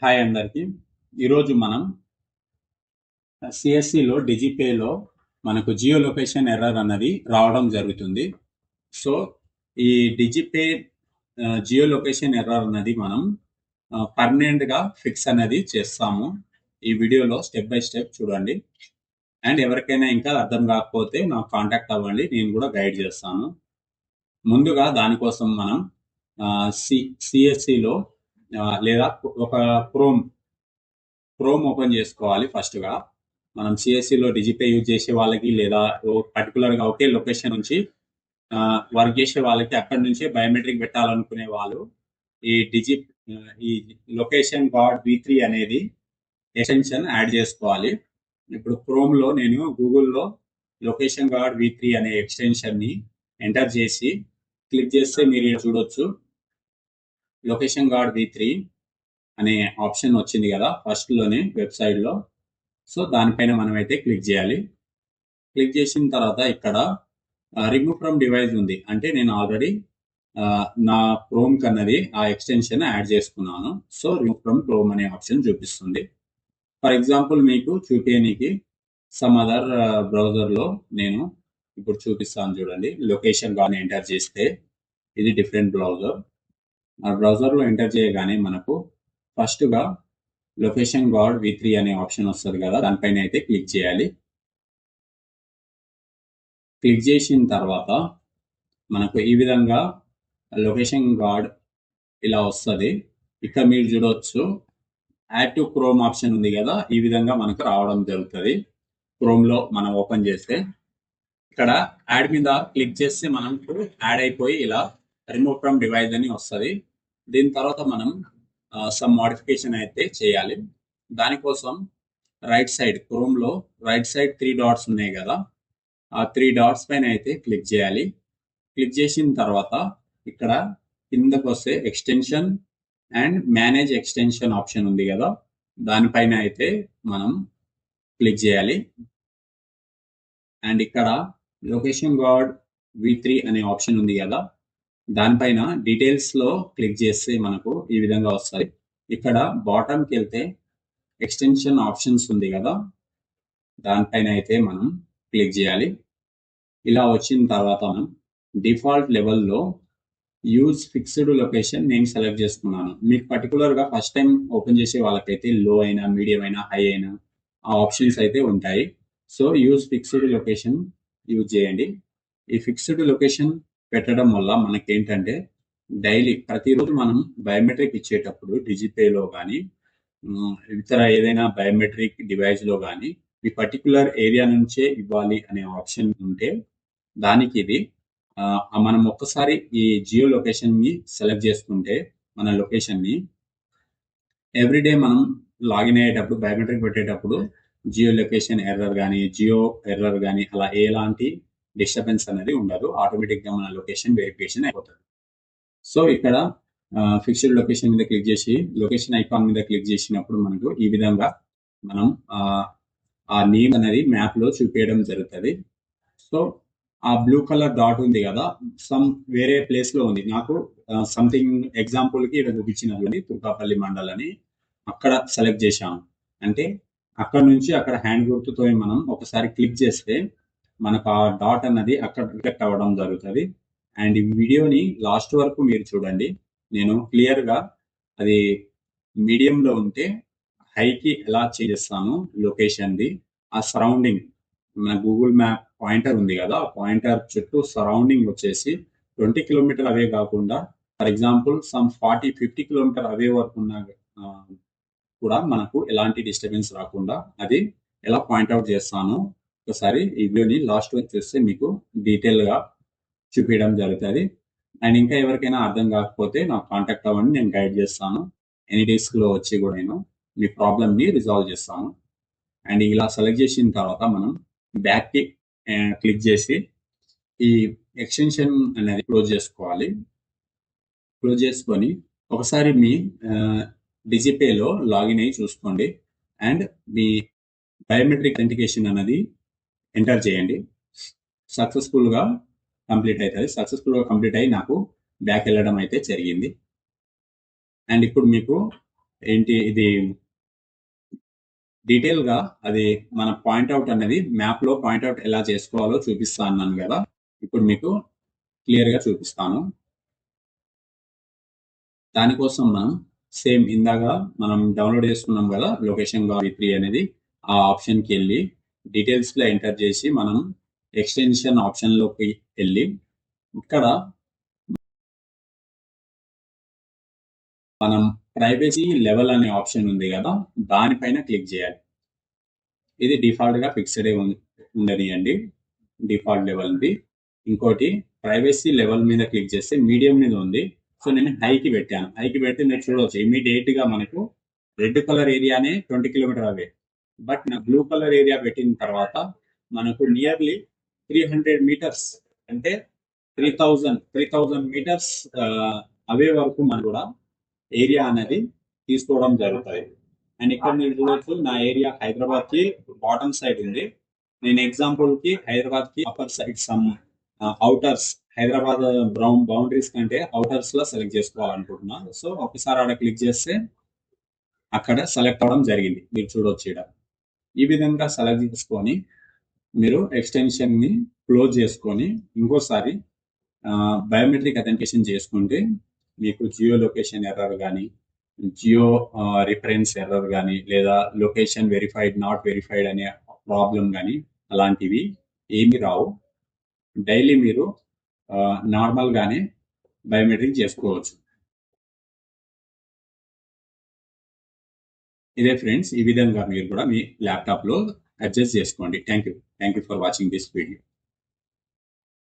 Hi అందరికి. ఈరోజు మనం సిఎస్సిలో డిజిపేలో మనకు జియో లొకేషన్ ఎర్రర్ అన్నది రావడం జరుగుతుంది. సో ఈ డిజిపే జియో లొకేషన్ ఎర్రర్ అన్నది మనం పర్మనెంట్గా ఫిక్స్ అనేది చేస్తాము. ఈ వీడియోలో స్టెప్ బై స్టెప్ చూడండి. అండ్ ఎవరికైనా ఇంకా అర్థం కాకపోతే నాకు కాంటాక్ట్ అవ్వండి, నేను కూడా గైడ్ చేస్తాను. ముందుగా దానికోసం మనం సిఎస్సిలో లేదా ఒక క్రోమ్ ఓపెన్ చేసుకోవాలి. ఫస్ట్గా మనం సిఎస్సిలో డిజిపే యూజ్ చేసే వాళ్ళకి లేదా పర్టికులర్గా ఒకే లొకేషన్ నుంచి వర్క్ చేసే వాళ్ళకి అక్కడి నుంచే బయోమెట్రిక్ పెట్టాలనుకునే వాళ్ళు ఈ లొకేషన్ గార్డ్ V3 అనేది ఎక్స్టెన్షన్ యాడ్ చేసుకోవాలి. ఇప్పుడు క్రోమ్లో నేను గూగుల్లో లొకేషన్ గార్డ్ V3 అనే ఎక్స్టెన్షన్ని ఎంటర్ చేసి క్లిక్ చేస్తే మీరు ఇక్కడ చూడొచ్చు లొకేషన్ గార్డ్ V3 అనే ఆప్షన్ వచ్చింది కదా ఫస్ట్లోనే వెబ్సైట్లో. సో దానిపైన మనం అయితే క్లిక్ చేయాలి. క్లిక్ చేసిన తర్వాత ఇక్కడ రిమూవ్ ఫ్రమ్ డివైస్ ఉంది. అంటే నేను ఆల్రెడీ నా క్రోమ్ కన్నది ఆ ఎక్స్టెన్షన్ యాడ్ చేసుకున్నాను. సో రిమూవ్ ఫ్రమ్ క్రోమ్ అనే ఆప్షన్ చూపిస్తుంది. ఫర్ ఎగ్జాంపుల్ మీకు చూపించడానికి సమ్ అదర్ బ్రౌజర్లో నేను ఇప్పుడు చూపిస్తాను చూడండి. లొకేషన్ కానీ ఎంటర్ చేస్తే ఇది డిఫరెంట్ బ్రౌజర్. ఆ బ్రౌజర్లో ఎంటర్ చేయగానే మనకు ఫస్ట్గా లొకేషన్ గార్డ్ V3 అనే ఆప్షన్ వస్తుంది కదా, దానిపైన అయితే క్లిక్ చేయాలి. క్లిక్ చేసిన తర్వాత మనకు ఈ విధంగా లొకేషన్ గార్డ్ ఇలా వస్తుంది. ఇక్కడ మీరు చూడవచ్చు యాడ్ టు క్రోమ్ ఆప్షన్ ఉంది కదా, ఈ విధంగా మనకు రావడం జరుగుతుంది. క్రోమ్లో మనం ఓపెన్ చేస్తే ఇక్కడ యాడ్ మీద క్లిక్ చేస్తే మనకు యాడ్ అయిపోయి ఇలా రిమూవ్ ఫ్రమ్ డివైస్ అని వస్తుంది. దీని తర్వాత మనం సమ్ మోడిఫికేషన్ అయితే చేయాలి. దానికోసం రైట్ సైడ్ క్రోమ్లో రైట్ సైడ్ 3 డాట్స్ ఉన్నాయి కదా, ఆ 3 డాట్స్ పైన అయితే క్లిక్ చేయాలి. క్లిక్ చేసిన తర్వాత ఇక్కడ కిందకు వస్తే extension and manage extension option ఉంది కదా, దానిపైన అయితే మనం క్లిక్ చేయాలి. అండ్ ఇక్కడ లొకేషన్ గార్డ్ V3 అనే ఆప్షన్ ఉంది కదా, దానిపైన డీటెయిల్స్లో క్లిక్ చేస్తే మనకు ఈ విధంగా వస్తాయి. ఇక్కడ బాటమ్కి వెళ్తే ఎక్స్టెన్షన్ ఆప్షన్స్ ఉంది కదా, దానిపైన అయితే మనం క్లిక్ చేయాలి. ఇలా వచ్చిన తర్వాత మనం డిఫాల్ట్ లెవెల్లో యూజ్ ఫిక్స్డ్ లొకేషన్ నేను సెలెక్ట్ చేసుకున్నాను. మీకు పర్టికులర్గా ఫస్ట్ టైం ఓపెన్ చేసే వాళ్ళకైతే లో అయినా, మీడియం అయినా, హై అయినా ఆ ఆప్షన్స్ అయితే ఉంటాయి. So use fixed location use చేయండి. ఈ ఫిక్స్డ్ లొకేషన్ పెట్టడం వల్ల మనకేంటంటే డైలీ ప్రతిరోజు మనం బయోమెట్రిక్ ఇచ్చేటప్పుడు డిజిపేలో కానీ ఇతర ఏదైనా బయోమెట్రిక్ డివైస్లో కానీ ఈ పర్టికులర్ ఏరియా నుంచే ఇవ్వాలి అనే ఆప్షన్ ఉంటే దానికి ఇది మనం ఒక్కసారి ఈ జియో లొకేషన్ని సెలెక్ట్ చేసుకుంటే మన లొకేషన్ని ఎవ్రీడే మనం లాగిన్ అయ్యేటప్పుడు బయోమెట్రిక్ పెట్టేటప్పుడు జియో లొకేషన్ ఎర్రర్ కానీ జియో ఎర్రర్ కానీ అలా ఎలాంటి డిస్టర్బెన్స్ అనేది ఉండదు. ఆటోమేటిక్గా మన లొకేషన్ వెరిఫికేషన్ అయిపోతుంది. సో ఇక్కడ ఫిక్స్డ్ లొకేషన్ మీద క్లిక్ చేసి లొకేషన్ ఐకాన్ మీద క్లిక్ చేసినప్పుడు మనకు ఈ విధంగా మనం ఆ నేమ్ అనేది మ్యాప్లో చూపించడం జరుగుతుంది. సో ఆ బ్లూ కలర్ డాట్ ఉంది కదా, సమ్ వేరే ప్లేస్లో ఉంది. నాకు సంథింగ్ ఎగ్జాంపుల్కి ఇక్కడ చూపించినది తుర్కాపల్లి మండల్ అని అక్కడ సెలెక్ట్ చేశాను. అంటే అక్కడ నుంచి అక్కడ హ్యాండ్ గుర్తుతో మనం ఒకసారి క్లిక్ చేస్తే మనకు ఆ డాట్ అన్నది అక్కడ రిఫ్లెక్ట్ అవ్వడం జరుగుతుంది. అండ్ ఈ వీడియోని లాస్ట్ వరకు మీరు చూడండి. నేను క్లియర్గా అది మీడియంలో ఉంటే హైకి ఎలా చేస్తాను లొకేషన్ది, ఆ సరౌండింగ్ మన గూగుల్ మ్యాప్ పాయింటర్ ఉంది కదా, ఆ పాయింటర్ చుట్టూ సరౌండింగ్ వచ్చేసి 20 కిలోమీటర్ అవే కాకుండా for example some 40-50 kilometre away వరకు ఉన్నా కూడా మనకు ఎలాంటి డిస్టర్బెన్స్ రాకుండా అది ఎలా పాయింట్అవుట్ చేస్తాను ఒకసారి ఈ వీడియోని లాస్ట్ వరకు చూస్తే మీకు డీటెయిల్గా చూపించడం జరుగుతుంది. అండ్ ఇంకా ఎవరికైనా అర్థం కాకపోతే నాకు కాంటాక్ట్ అవ్వండి, నేను గైడ్ చేస్తాను. ఎనీ డేస్లో వచ్చి కూడా నేను మీ ప్రాబ్లమ్ని రిజాల్వ్ చేస్తాను. అండ్ ఇలా సెలెక్ట్ చేసిన తర్వాత మనం బ్యాక్కి క్లిక్ చేసి ఈ ఎక్స్టెన్షన్ అనేది క్లోజ్ చేసుకోవాలి. క్లోజ్ చేసుకొని ఒకసారి మీ డిజిపేలో లాగిన్ అయ్యి చూసుకోండి. అండ్ మీ బయోమెట్రిక్ అథెంటికేషన్ అనేది ఎంటర్ చేయండి. సక్సెస్ఫుల్గా కంప్లీట్ అవుతుంది. సక్సెస్ఫుల్గా కంప్లీట్ అయ్యి నాకు బ్యాక్ వెళ్ళడం అయితే జరిగింది. అండ్ ఇప్పుడు మీకు ఏంటి ఇది డీటెయిల్ గా అది మన పాయింట్అవుట్ అనేది మ్యాప్ లో పాయింట్అవుట్ ఎలా చేసుకోవాలో చూపిస్తా అన్నాను కదా, ఇప్పుడు మీకు క్లియర్ గా చూపిస్తాను. దానికోసం మనం సేమ్ ఇందాక మనం డౌన్లోడ్ చేసుకున్నాం కదా లొకేషన్ గార్డ్ V3 అనేది, ఆ ఆప్షన్ కి వెళ్ళి డీటెయిల్స్ లో ఎంటర్ చేసి మనం ఎక్స్టెన్షన్ ఆప్షన్ లోకి వెళ్ళి ఇక్కడ మనం ప్రైవసీ లెవెల్ అనే ఆప్షన్ ఉంది కదా, దానిపైన క్లిక్ చేయాలి. ఇది డిఫాల్ట్ గా ఫిక్స్డ్ ఉండనియండి, డిఫాల్ట్ లెవెల్ ది. ఇంకోటి ప్రైవసీ లెవెల్ మీద క్లిక్ చేస్తే మీడియం మీద ఉంది, సో నేను హైకి పెట్టాను. హైకి పెడితే మీరు చూడవచ్చు ఇమీడియట్ గా మనకు రెడ్ కలర్ ఏరియానే 20 కిలోమీటర్ అవే. బట్ నా బ్లూ కలర్ ఏరియా పెట్టిన తర్వాత మనకు నియర్లీ 300 మీటర్స్ అంటే 3000 మీటర్స్ అవే వరకు మనం కూడా ఏరియా అనేది తీసుకోవడం జరుగుతుంది. అండ్ ఇక్కడ మీరు చూడొచ్చు నా ఏరియా హైదరాబాద్ కి బాటమ్ సైడ్ ఉంది. నేను ఎగ్జాంపుల్ కి హైదరాబాద్ కి upper side some outers, Hyderabad boundaries కంటే అవుటర్స్ లో సెలెక్ట్ చేసుకోవాలనుకుంటున్నా. సో ఒకసారి ఆడ క్లిక్ చేస్తే అక్కడ సెలెక్ట్ అవడం జరిగింది, మీరు చూడొచ్చు ఇక్కడ. ఈ విధంగా సెలెక్ట్ చేసుకొని మీరు ఎక్స్టెన్షన్ ని క్లోజ్ చేసుకొని ఇంకోసారి బయోమెట్రిక్ అథెంటికేషన్ చేసుకుంటే మీకు జియో లొకేషన్ ఎర్రర్ కానీ, జియో రిఫరెన్స్ ఎర్రర్ కానీ, లేదా లొకేషన్ వెరిఫైడ్ నాట్ వెరిఫైడ్ అనే ప్రాబ్లం కానీ అలాంటివి ఏమి రావు. డైలీ మీరు నార్మల్ గానే బయోమెట్రిక్ చేసుకోవచ్చు. ఇదే ఫ్రెండ్స్, ఈ విధంగా మీరు కూడా మీ ల్యాప్టాప్ లో అడ్జస్ట్ చేసుకోండి. Thank you for watching this video.